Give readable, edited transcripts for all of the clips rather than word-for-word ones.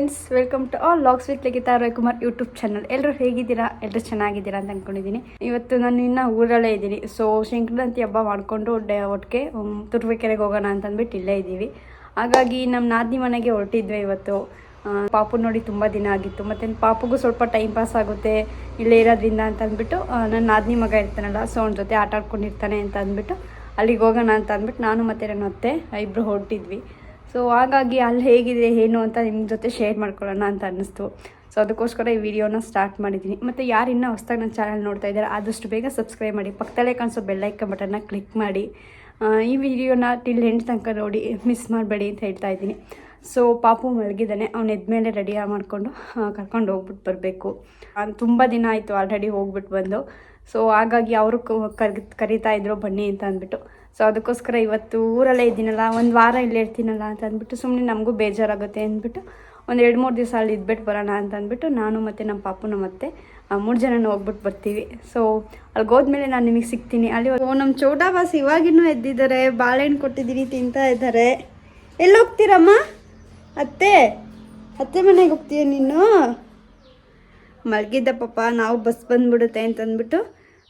Friends, welcome to all logs with Likhita Ravikumar YouTube channel. ಎಲ್ಲರೂ ಹೇಗಿದ್ದೀರಾ? ಎಲ್ಲರೂ ಚೆನ್ನಾಗಿದ್ದೀರಾ ಅಂತ ಅಂದ್ಕೊಂಡಿದ್ದೀನಿ. ಇವತ್ತು ನಾನು ಇನ್ನೂ ಊರಲ್ಲೇ ಇದ್ದೀನಿ. ಸೊ ಸಂಕ್ರಾಂತಿ ಹಬ್ಬ ಮಾಡಿಕೊಂಡು ಒಟ್ಟಿಗೆ ತುರುವೇಕೆರೆಗೆ ಹೋಗೋಣ ಅಂತಂದ್ಬಿಟ್ಟು ಇಲ್ಲೇ ಇದ್ದೀವಿ. ಹಾಗಾಗಿ ನಮ್ಮ ನಾದಿನಿ ಮನೆಗೆ ಹೊರಟಿದ್ವಿ ಇವತ್ತು. ಪಾಪು ನೋಡಿ ತುಂಬ ದಿನ ಆಗಿತ್ತು, ಮತ್ತು ಪಾಪುಗೂ ಸ್ವಲ್ಪ ಟೈಮ್ ಪಾಸ್ ಆಗುತ್ತೆ ಇಲ್ಲೇ ಇರೋದ್ರಿಂದ ಅಂತ ಅಂದ್ಬಿಟ್ಟು ನನ್ನ ನಾದಿನಿ ಮಗ ಇರ್ತಾನಲ್ಲ, ಸೊ ಅವನ ಜೊತೆ ಆಟ ಆಡ್ಕೊಂಡಿರ್ತಾನೆ ಅಂತ ಅಂದ್ಬಿಟ್ಟು ಅಲ್ಲಿಗೆ ಹೋಗೋಣ ಅಂತ ಅಂದ್ಬಿಟ್ಟು ನಾನು ಮತ್ತು ನನ್ನ ಅತ್ತೆ ಇಬ್ಬರು ಹೊರಟಿದ್ವಿ. ಸೊ ಹಾಗಾಗಿ ಅಲ್ಲಿ ಹೇಗಿದೆ ಏನು ಅಂತ ನಿಮ್ಮ ಜೊತೆ ಶೇರ್ ಮಾಡ್ಕೊಳ್ಳೋಣ ಅಂತ ಅನ್ನಿಸ್ತು. ಸೊ ಅದಕ್ಕೋಸ್ಕರ ಈ ವಿಡಿಯೋನ ಸ್ಟಾರ್ಟ್ ಮಾಡಿದ್ದೀನಿ. ಮತ್ತು ಯಾರು ಇನ್ನೂ ಹೊಸದಾಗಿ ನನ್ನ ಚಾನಲ್ ನೋಡ್ತಾ ಇದ್ದಾರೆ ಆದಷ್ಟು ಬೇಗ ಸಬ್ಸ್ಕ್ರೈಬ್ ಮಾಡಿ, ಪಕ್ಕದಲ್ಲೇ ಕಾಣಿಸೋ ಬೆಲ್ಲೈಕನ್ ಬಟನ್ನ ಕ್ಲಿಕ್ ಮಾಡಿ. ಈ ವಿಡಿಯೋನ ಟಿಲ್ ಎಂಡ್ ತನಕ ನೋಡಿ, ಮಿಸ್ ಮಾಡಬೇಡಿ ಅಂತ ಹೇಳ್ತಾ ಇದ್ದೀನಿ. ಸೊ ಪಾಪು ಮಲಗಿದ್ದಾನೆ, ಅವ್ನು ಎದ್ಮೇಲೆ ರೆಡಿ ಮಾಡಿಕೊಂಡು ಕರ್ಕೊಂಡು ಹೋಗ್ಬಿಟ್ಟು ಬರಬೇಕು. ತುಂಬ ದಿನ ಆಯಿತು ಆಲ್ರೆಡಿ ಹೋಗ್ಬಿಟ್ಟು ಬಂದು. ಸೊ ಹಾಗಾಗಿ ಅವರು ಕರಿತಾ ಇದ್ರು ಬನ್ನಿ ಅಂತ ಅಂದ್ಬಿಟ್ಟು. ಸೊ ಅದಕ್ಕೋಸ್ಕರ ಇವತ್ತು ಊರಲ್ಲೇ ಇದ್ದೀನಲ್ಲ, ಒಂದು ವಾರ ಇಲ್ಲೇ ಇರ್ತೀನಲ್ಲ ಅಂತ ಅಂದ್ಬಿಟ್ಟು ಸುಮ್ಮನೆ ನಮಗೂ ಬೇಜಾರಾಗುತ್ತೆ ಅಂದ್ಬಿಟ್ಟು ಒಂದು 2-3 ದಿವಸ ಅಲ್ಲಿ ಇದ್ಬಿಟ್ಟು ಬರೋಣ ಅಂತ ಅಂದ್ಬಿಟ್ಟು ನಾನು ಮತ್ತು ನಮ್ಮ ಪಾಪು ಮತ್ತೆ 3 ಜನ ಹೋಗ್ಬಿಟ್ಟು ಬರ್ತೀವಿ. ಸೊ ಅಲ್ಲಿಗೆ ಹೋದ್ಮೇಲೆ ನಾನು ನಿಮಗೆ ಸಿಗ್ತೀನಿ. ಅಲ್ಲಿ ನಮ್ಮ ಚೋಟಾ ಬಾಸ್ ಇವಾಗಿನ್ನೂ ಎದ್ದಿದ್ದಾರೆ, ಬಾಳೆಹಣ್ಣು ಕೊಟ್ಟಿದ್ದೀನಿ, ತಿಂತಾ ಇದ್ದಾರೆ. ಎಲ್ಲಿ ಹೋಗ್ತೀರಮ್ಮ? ಅತ್ತೆ ಮನೆಗೆ ಹೋಗ್ತೀಯ ನೀನು? ಮಲಗಿದ್ದ ಪಾಪ, ನಾವು ಬಸ್ ಬಂದ್ಬಿಡುತ್ತೆ ಅಂತಂದ್ಬಿಟ್ಟು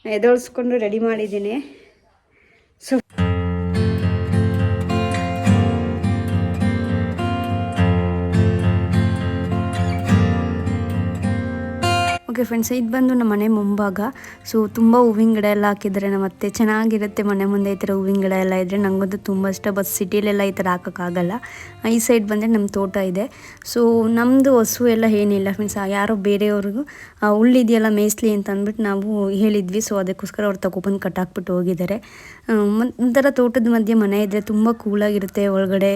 ಎದೊಳಿಸ್ಕೊಂಡು ರೆಡಿ ಮಾಡಿದ್ದೀನಿ. ಸೊ ಓಕೆ ಫ್ರೆಂಡ್ಸ್, ಇದು ಬಂದು ನಮ್ಮ ಮನೆ ಮುಂಭಾಗ. ಸೊ ತುಂಬ ಹೂವಿನ ಗಿಡ ಎಲ್ಲ ಹಾಕಿದ್ದಾರೆ ನಮ್ಮ ಅತ್ತೆ. ಚೆನ್ನಾಗಿರುತ್ತೆ ಮನೆ ಮುಂದೆ ಈ ಥರ ಹೂವಿನ ಗಿಡ ಎಲ್ಲ ಇದ್ದರೆ. ನನಗಂತೂ ತುಂಬ ಇಷ್ಟ. ಬಸ್ ಸಿಟಿಲೆಲ್ಲ ಈ ಥರ ಹಾಕೋಕ್ಕಾಗಲ್ಲ. ಈ ಸೈಡ್ ಬಂದರೆ ನಮ್ಮ ತೋಟ ಇದೆ. ಸೊ ನಮ್ಮದು ಹಸು ಎಲ್ಲ ಏನಿಲ್ಲ ಫ್ರೆಂಡ್ಸ್. ಯಾರೋ ಬೇರೆಯವ್ರಿಗೂ ಹುಲ್ಲಿದೆಯಲ್ಲ ಮೇಯಿಸ್ಲಿ ಅಂತ ಅಂದ್ಬಿಟ್ಟು ನಾವು ಹೇಳಿದ್ವಿ. ಸೊ ಅದಕ್ಕೋಸ್ಕರ ಅವ್ರು ತಗೊಬಂದು ಕಟ್ಟಾಕ್ಬಿಟ್ಟು ಹೋಗಿದ್ದಾರೆ. ಒಂಥರ ತೋಟದ ಮಧ್ಯೆ ಮನೆ ಇದ್ದರೆ ತುಂಬ ಕೂಲಾಗಿರುತ್ತೆ, ಒಳಗಡೆ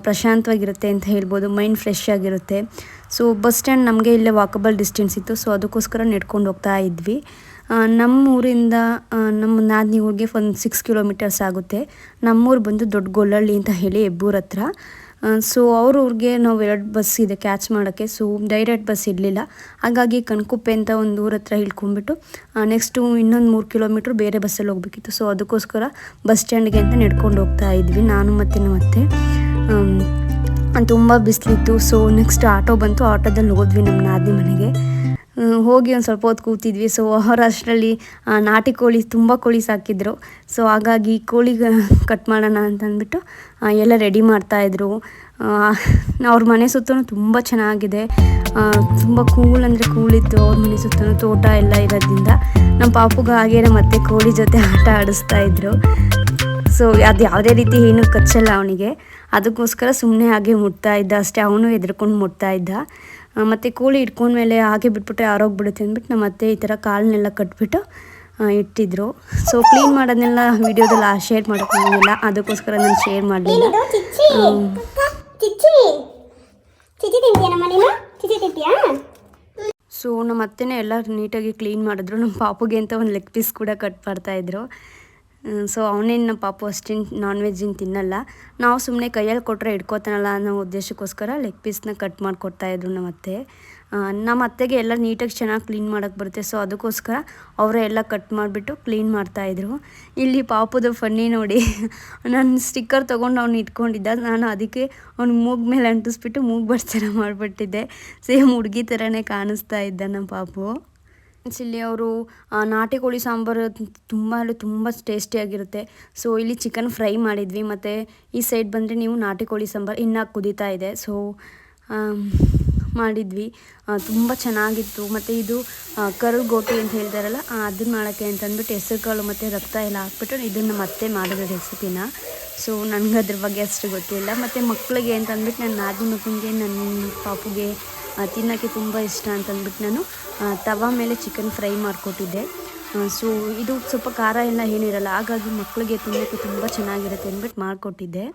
ಪ್ರಶಾಂತವಾಗಿರುತ್ತೆ ಅಂತ ಹೇಳ್ಬೋದು. ಮೈಂಡ್ ಫ್ರೆಶ್ ಆಗಿರುತ್ತೆ. ಸೊ ಬಸ್ ಸ್ಟ್ಯಾಂಡ್ ನಮಗೆ ಇಲ್ಲೇ ವಾಕಬಲ್ ಡಿಸ್ಟೆನ್ಸ್ ಇತ್ತು. ಸೊ ಅದಕ್ಕೋಸ್ಕರ ನಡ್ಕೊಂಡು ಹೋಗ್ತಾ ಇದ್ವಿ. ನಮ್ಮ ಊರಿಂದ ನಮ್ಮ ನಾದಿನಿ ಊರಿಗೆ ಒಂದು 6 ಕಿಲೋಮೀಟರ್ಸ್ ಆಗುತ್ತೆ. ನಮ್ಮೂರು ಬಂದು ದೊಡ್ಡ ಗೊಲ್ಲಹಳ್ಳಿ ಅಂತ ಹೇಳಿ ಹೆಬ್ಬೂರ ಹತ್ರ. ಸೊ ಅವ್ರ ಊರಿಗೆ ನಾವು 2 ಬಸ್ ಇದೆ ಕ್ಯಾಚ್ ಮಾಡೋಕ್ಕೆ. ಸೊ ಡೈರೆಕ್ಟ್ ಬಸ್ ಇರಲಿಲ್ಲ. ಹಾಗಾಗಿ ಕಣ್ಕುಪ್ಪೆ ಅಂತ ಒಂದು ಊರ ಹತ್ರ ಇಳ್ಕೊಂಡ್ಬಿಟ್ಟು ನೆಕ್ಸ್ಟು ಇನ್ನೊಂದು 3 ಕಿಲೋಮೀಟ್ರ್ ಬೇರೆ ಬಸ್ಸಲ್ಲಿ ಹೋಗ್ಬೇಕಿತ್ತು. ಸೊ ಅದಕ್ಕೋಸ್ಕರ ಬಸ್ ಸ್ಟ್ಯಾಂಡ್ಗೆ ಅಂತ ನಡ್ಕೊಂಡು ಹೋಗ್ತಾ ಇದ್ವಿ ನಾನು ಮತ್ತು ನಮ್ಮತ್ತೆ. ತುಂಬ ಬಿಸಿಲಿತ್ತು. ಸೊ ನೆಕ್ಸ್ಟ್ ಆಟೋ ಬಂತು, ಆಟೋದಲ್ಲಿ ಹೋದ್ವಿ ನಮ್ಮ ನಾದಿನಿ ಮನೆಗೆ. ಹೋಗಿ ಒಂದು ಸ್ವಲ್ಪ ಹೊತ್ತು ಕೂತಿದ್ವಿ. ಸೊ ಅವರ ಅಷ್ಟರಲ್ಲಿ ನಾಟಿ ಕೋಳಿ, ತುಂಬ ಕೋಳಿ ಸಾಕಿದ್ರು. ಸೊ ಹಾಗಾಗಿ ಕೋಳಿಗೆ ಕಟ್ ಮಾಡೋಣ ಅಂತಂದ್ಬಿಟ್ಟು ಎಲ್ಲ ರೆಡಿ ಮಾಡ್ತಾಯಿದ್ರು. ಅವ್ರ ಮನೆ ಸುತ್ತಲೂ ತುಂಬ ಚೆನ್ನಾಗಿದೆ, ತುಂಬ ಕೂಲ್ ಅಂದರೆ ಕೂಲಿತ್ತು. ಅವ್ರ ಮನೆ ಸುತ್ತಲೂ ತೋಟ ಎಲ್ಲ ಇರೋದ್ರಿಂದ ನಮ್ಮ ಪಾಪುಗ ಹಾಗೇ ಮತ್ತೆ ಕೋಳಿ ಜೊತೆ ಆಟ ಆಡಿಸ್ತಾಯಿದ್ರು. ಸೊ ಅದು ಯಾವುದೇ ರೀತಿ ಏನೂ ಕಚ್ಚಲ್ಲ ಅವನಿಗೆ. ಅದಕ್ಕೋಸ್ಕರ ಸುಮ್ಮನೆ ಹಾಗೆ ಮುಟ್ತಾ ಇದ್ದ ಅಷ್ಟೇ. ಅವನು ಎದ್ರುಕೊಂಡು ಮುಟ್ತಾ ಇದ್ದ. ಮತ್ತು ಕೋಳಿ ಇಟ್ಕೊಂಡ್ಮೇಲೆ ಹಾಗೆ ಬಿಟ್ಬಿಟ್ರೆ ಆರೋಗ್ಬಿಡುತ್ತೆ ಅಂದ್ಬಿಟ್ಟು ನಮ್ಮ ಅತ್ತೆ ಈ ಥರ ಕಾಲನ್ನೆಲ್ಲ ಕಟ್ಬಿಟ್ಟು ಇಟ್ಟಿದ್ರು. ಸೊ ಕ್ಲೀನ್ ಮಾಡೋದನ್ನೆಲ್ಲ ವೀಡಿಯೋದಲ್ಲಿ ಶೇರ್ ಮಾಡೋಕ್ಕಾಗಿಲ್ಲ, ಅದಕ್ಕೋಸ್ಕರ ನಾನು ಶೇರ್ ಮಾಡಲಿಲ್ಲ. ಸೊ ನಮ್ಮ ಅತ್ತೆನೇ ಎಲ್ಲ ನೀಟಾಗಿ ಕ್ಲೀನ್ ಮಾಡಿದ್ರು. ನಮ್ಮ ಪಾಪುಗೆ ಅಂತ ಒಂದು ಲೆಗ್ ಪೀಸ್ ಕೂಡ ಕಟ್ ಮಾಡ್ತಾಯಿದ್ರು. ಸೊ ಅವನೇನು ನಮ್ಮ ಪಾಪು ಅಷ್ಟೇನು ನಾನ್ ವೆಜ್ಜಿನ ತಿನ್ನಲ್ಲ. ನಾವು ಸುಮ್ಮನೆ ಕೈಯಲ್ಲಿ ಕೊಟ್ಟರೆ ಇಟ್ಕೋತಾನಲ್ಲ ಅನ್ನೋ ಉದ್ದೇಶಕ್ಕೋಸ್ಕರ ಲೆಗ್ ಪೀಸ್ನ ಕಟ್ ಮಾಡಿಕೊಡ್ತಾಯಿದ್ರು ನಮ್ಮ ಅತ್ತೆ. ನಮ್ಮ ಅತ್ತೆಗೆ ಎಲ್ಲ ನೀಟಾಗಿ ಚೆನ್ನಾಗಿ ಕ್ಲೀನ್ ಮಾಡೋಕ್ಕೆ ಬರುತ್ತೆ. ಸೊ ಅದಕ್ಕೋಸ್ಕರ ಅವರೇ ಎಲ್ಲ ಕಟ್ ಮಾಡಿಬಿಟ್ಟು ಕ್ಲೀನ್ ಮಾಡ್ತಾಯಿದ್ರು. ಇಲ್ಲಿ ಪಾಪುದು ಫನ್ನಿ ನೋಡಿ, ನಾನು ಸ್ಟಿಕ್ಕರ್ ತೊಗೊಂಡು ಅವ್ನು ಇಟ್ಕೊಂಡಿದ್ದ. ನಾನು ಅದಕ್ಕೆ ಅವ್ನು ಮೂಗು ಮೇಲೆ ಅಂಟಿಸ್ಬಿಟ್ಟು ಮೂಗು ಬರ್ಸ್ತಾರ ಮಾಡಿಬಿಟ್ಟಿದ್ದೆ. ಸೇಮ್ ಹುಡುಗಿ ಥರನೇ ಕಾಣಿಸ್ತಾ ಇದ್ದ ನಮ್ಮ ಪಾಪು. ಇಲ್ಲಿ ಅವರು ನಾಟಿ ಕೋಳಿ ಸಾಂಬಾರು ತುಂಬ ಟೇಸ್ಟಿಯಾಗಿರುತ್ತೆ. ಸೊ ಇಲ್ಲಿ ಚಿಕನ್ ಫ್ರೈ ಮಾಡಿದ್ವಿ. ಮತ್ತು ಈ ಸೈಡ್ ಬಂದರೆ ನೀವು ನಾಟಿ ಕೋಳಿ ಸಾಂಬಾರು ಇನ್ನೂ ಕುದೀತಾ ಇದೆ. ಸೊ ಮಾಡಿದ್ವಿ, ತುಂಬ ಚೆನ್ನಾಗಿತ್ತು. ಮತ್ತು ಇದು ಕರು ಗೋಟಿ ಅಂತ ಹೇಳ್ತಾರಲ್ಲ, ಅದನ್ನ ಮಾಡೋಕ್ಕೆ ಅಂತಂದ್ಬಿಟ್ಟು ಹೆಸರು ಕಾಳು ಮತ್ತು ರಕ್ತ ಎಲ್ಲ ಹಾಕ್ಬಿಟ್ಟು ಇದನ್ನು ಮತ್ತೆ ಮಾಡಿದ ರೆಸಿಪಿನ. ಸೊ ನನಗೆ ಅದ್ರ ಬಗ್ಗೆ ಅಷ್ಟು ಗೊತ್ತಿಲ್ಲ. ಮತ್ತು ಮಕ್ಕಳಿಗೆ ಅಂತಂದ್ಬಿಟ್ಟು ನನ್ನ ನಾದಿನಿ ಮಗನಿಗೆ, ನನ್ನ ಪಾಪುಗೆ ತಿನ್ನೋಕ್ಕೆ ತುಂಬ ಇಷ್ಟ ಅಂತಂದ್ಬಿಟ್ಟು ನಾನು ತವಾ ಮೇಲೆ ಚಿಕನ್ ಫ್ರೈ ಮಾಡಿಕೊಟ್ಟಿದ್ದೆ. ಸೊ ಇದು ಸ್ವಲ್ಪ ಖಾರ ಎಲ್ಲ ಏನಿರಲ್ಲ, ಹಾಗಾಗಿ ಮಕ್ಕಳಿಗೆ ತಿನ್ನೋಕ್ಕೆ ತುಂಬ ಚೆನ್ನಾಗಿರುತ್ತೆ ಅಂದ್ಬಿಟ್ಟು ಮಾಡಿಕೊಟ್ಟಿದ್ದೆ.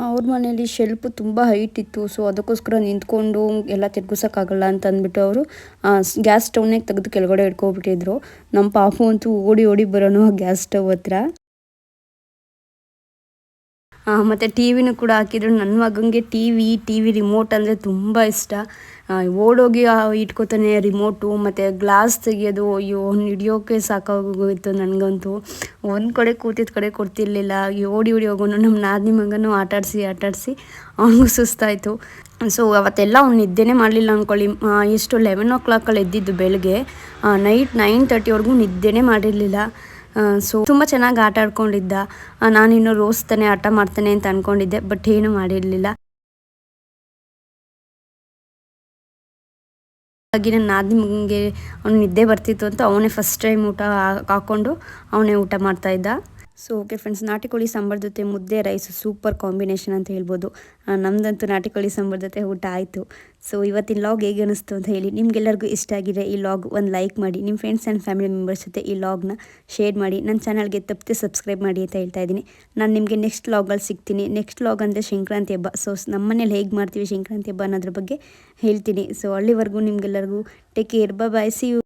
ಅವ್ರ ಮನೇಲಿ ಶೆಲ್ಫು ತುಂಬ ಹೈಟ್ ಇತ್ತು. ಸೊ ಅದಕ್ಕೋಸ್ಕರ ನಿಂತ್ಕೊಂಡು ಎಲ್ಲ ತಿರ್ಗಿಸೋಕ್ಕಾಗಲ್ಲ ಅಂತ ಅಂದ್ಬಿಟ್ಟು ಅವರು ಗ್ಯಾಸ್ ಸ್ಟವ್ನೇ ತೆಗೆದು ಕೆಳಗಡೆ ಇಟ್ಕೊಬಿಟ್ಟಿದ್ರು. ನಮ್ಮ ಪಾಪು ಅಂತೂ ಓಡಿ ಬರೋನು ಗ್ಯಾಸ್ ಸ್ಟವ್ ಹತ್ರ. ಮತ್ತು ಟಿ ವಿನೂ ಕೂಡ ಹಾಕಿದ್ರು. ನನ್ನ ಮಗನಿಗೆ ಟಿ ವಿ ರಿಮೋಟ್ ಅಂದರೆ ತುಂಬ ಇಷ್ಟ. ಓಡೋಗಿ ಇಟ್ಕೋತಾನೆ ರಿಮೋಟು, ಮತ್ತು ಗ್ಲಾಸ್ ತೆಗಿಯೋದು, ಅಯ್ಯೋ ಹಿಡಿಯೋಕೆ ಸಾಕಾಗೋಗಿತ್ತು ನನಗಂತೂ. ಒಂದು ಕಡೆ ಕೂತಿದ್ದ ಕಡೆ ಕೊಡ್ತಿರ್ಲಿಲ್ಲ, ಓಡಿ ಹೋಗೋನು. ನಮ್ಮ ನಾದಿನಿ ಮಗನೂ ಆಟಾಡಿಸಿ ಅವನಿಗೂ ಸುಸ್ತಾಯಿತು. ಸೊ ಅವತ್ತೆಲ್ಲ ಅವ್ನು ನಿದ್ದೆನೇ ಮಾಡಲಿಲ್ಲ ಅಂದ್ಕೊಳ್ಳಿ. ಎಷ್ಟು 11 o'clock ಎದ್ದಿದ್ದು ಬೆಳಗ್ಗೆ, ನೈಟ್ 9:30ವರೆಗೂ ನಿದ್ದೆನೇ ಮಾಡಿರಲಿಲ್ಲ. ಸೊ ತುಂಬ ಚೆನ್ನಾಗಿ ಆಟ ಆಡ್ಕೊಂಡಿದ್ದ. ನಾನಿನ್ನೂ ರೋಸ್ತಾನೆ ಆಟ ಮಾಡ್ತಾನೆ ಅಂತ ಅಂದ್ಕೊಂಡಿದ್ದೆ, ಬಟ್ ಏನೂ ಮಾಡಿರಲಿಲ್ಲ. ಹಾಗೆ ನನ್ನ ನಾದಿನಿ ಮಗನಿಗೆ ಅವ್ನು ನಿದ್ದೆ ಬರ್ತಿತ್ತು ಅಂತ ಅವನೇ ಫಸ್ಟ್ ಟೈಮ್ ಊಟ ಹಾಕ್ಕೊಂಡು ಅವನೇ ಊಟ ಮಾಡ್ತಾಯಿದ್ದ. ಸೊ ಓಕೆ ಫ್ರೆಂಡ್ಸ್, ನಾಟಿ ಕೋಳಿ ಸಾಂಬಾರ್ ಜೊತೆ ಮುದ್ದೆ ರೈಸ್ ಸೂಪರ್ ಕಾಂಬಿನೇಷನ್ ಅಂತ ಹೇಳ್ಬೋದು. ನಮ್ಮದಂತೂ ನಾಟಿ ಕೋಳಿ ಸಾಂಬಾರ್ ಜೊತೆ ಊಟ ಆಯಿತು. ಸೊ ಇವತ್ತಿನ ಲಾಗ್ ಹೇಗೆ ಅನ್ನಿಸ್ತು ಅಂತ ಹೇಳಿ. ನಿಮ್ಗೆಲ್ಲರಿಗೂ ಇಷ್ಟ ಆಗಿದೆ ಈ ಲಾಗ್ ಒಂದು ಲೈಕ್ ಮಾಡಿ, ನಿಮ್ಮ ಫ್ರೆಂಡ್ಸ್ ಆ್ಯಂಡ್ ಫ್ಯಾಮಿಲಿ ಮೆಂಬರ್ಸ್ ಜೊತೆ ಈ ಲಾಗ್ನ ಶೇರ್ ಮಾಡಿ, ನನ್ನ ಚಾನಲ್ಗೆ ತಪ್ಪದೆ ಸಬ್ಸ್ಕ್ರೈಬ್ ಮಾಡಿ ಅಂತ ಹೇಳ್ತಾ ಇದ್ದೀನಿ. ನಾನು ನಿಮಗೆ ನೆಕ್ಸ್ಟ್ ಲಾಗಲ್ಲಿ ಸಿಗ್ತೀನಿ. ನೆಕ್ಸ್ಟ್ ಲಾಗ್ ಅಂದರೆ ಸಂಕ್ರಾಂತಿ ಹಬ್ಬ. ಸೊ ನಮ್ಮನೇಲಿ ಹೇಗೆ ಮಾಡ್ತೀವಿ ಸಂಕ್ರಾಂತಿ ಹಬ್ಬ ಅನ್ನೋದ್ರ ಬಗ್ಗೆ ಹೇಳ್ತೀನಿ. ಸೊ ಅಲ್ಲಿವರೆಗೂ ನಿಮಗೆಲ್ಲರಿಗೂ take care, bye, see you.